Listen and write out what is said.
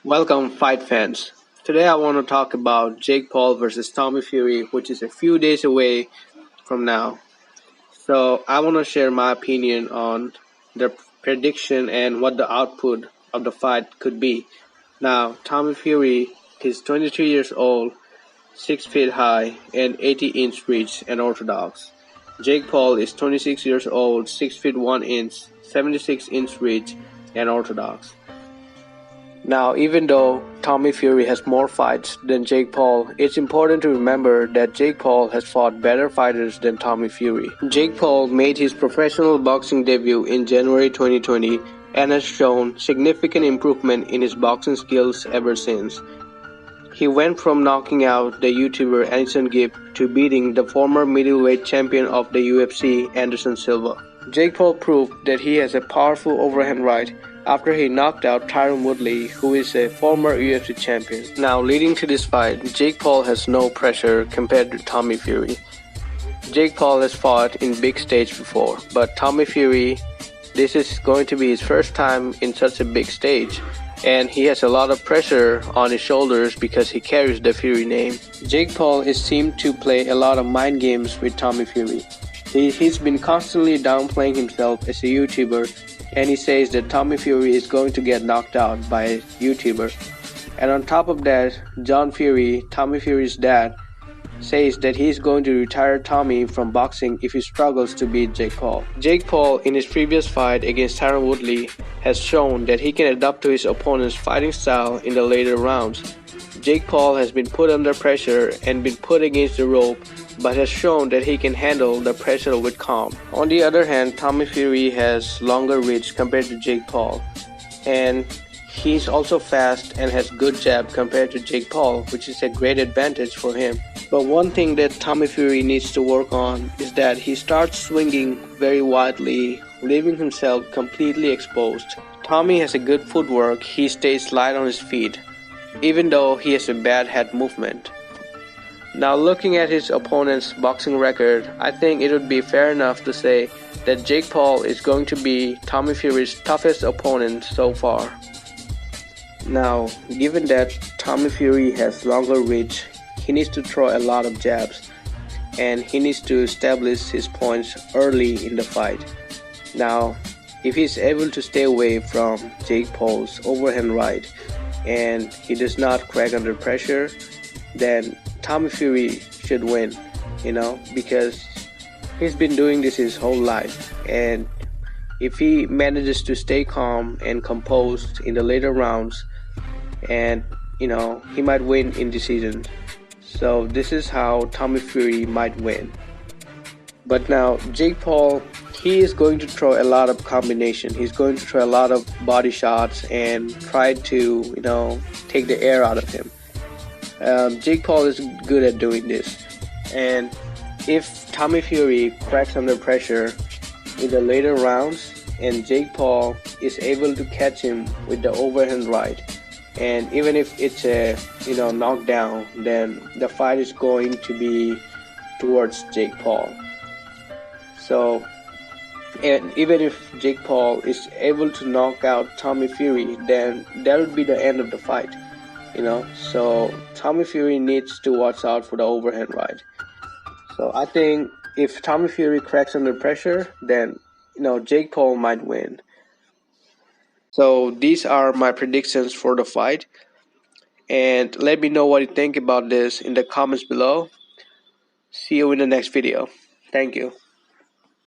Welcome, fight fans. Today I want to talk about Jake Paul versus Tommy Fury, which is a few days away from now. So I want to share my opinion on the prediction and what the output of the fight could be. Now, Tommy Fury is 23 years old, 6 feet high, and 80-inch reach and orthodox. Jake Paul is 26 years old, 6 feet 1 inch, 76-inch reach, and orthodox. Now, even though Tommy Fury has more fights than Jake Paul, it's important to remember that Jake Paul has fought better fighters than Tommy Fury. Jake Paul made his professional boxing debut in January 2020 and has shown significant improvement in his boxing skills ever since. He went from knocking out the YouTuber Anderson Gibb to beating the former middleweight champion of the UFC, Anderson Silva. Jake Paul proved that he has a powerful overhand right after he knocked out Tyron Woodley, who is a former UFC champion. Now, leading to this fight, Jake Paul has no pressure compared to Tommy Fury. Jake Paul has fought in big stage before, but Tommy Fury, this is going to be his first time in such a big stage, and he has a lot of pressure on his shoulders because he carries the Fury name. Jake Paul is seen to play a lot of mind games with Tommy Fury. He's been constantly downplaying himself as a YouTuber, and he says that Tommy Fury is going to get knocked out by a YouTuber. And on top of that, John Fury, Tommy Fury's dad, says that he's going to retire Tommy from boxing if he struggles to beat Jake Paul. Jake Paul, in his previous fight against Tyron Woodley, has shown that he can adapt to his opponent's fighting style in the later rounds. Jake Paul has been put under pressure and been put against the rope, but has shown that he can handle the pressure with calm. On the other hand, Tommy Fury has longer reach compared to Jake Paul, and he's also fast and has good jab compared to Jake Paul, which is a great advantage for him. But one thing that Tommy Fury needs to work on is that he starts swinging very widely, leaving himself completely exposed. Tommy has a good footwork, he stays light on his feet, even though he has a bad head movement. Now, looking at his opponent's boxing record, I think it would be fair enough to say that Jake Paul is going to be Tommy Fury's toughest opponent so far. Now, given that Tommy Fury has longer reach, he needs to throw a lot of jabs, and he needs to establish his points early in the fight. Now, if he's able to stay away from Jake Paul's overhand right, and he does not crack under pressure, then Tommy Fury should win, because he's been doing this his whole life, and if he manages to stay calm and composed in the later rounds, and he might win in decision. So this is how Tommy Fury might win. But now Jake Paul, he is going to throw a lot of combination. He's going to throw a lot of body shots and try to take the air out of him. Jake Paul is good at doing this, and if Tommy Fury cracks under pressure in the later rounds and Jake Paul is able to catch him with the overhand right, and even if it's a knockdown, then the fight is going to be towards Jake Paul. So, and even if Jake Paul is able to knock out Tommy Fury, then that would be the end of the fight. So Tommy Fury needs to watch out for the overhand right. So I think if Tommy Fury cracks under pressure, then Jake Paul might win. So these are my predictions for the fight, and let me know what you think about this in the comments below. See you in the next video. Thank you.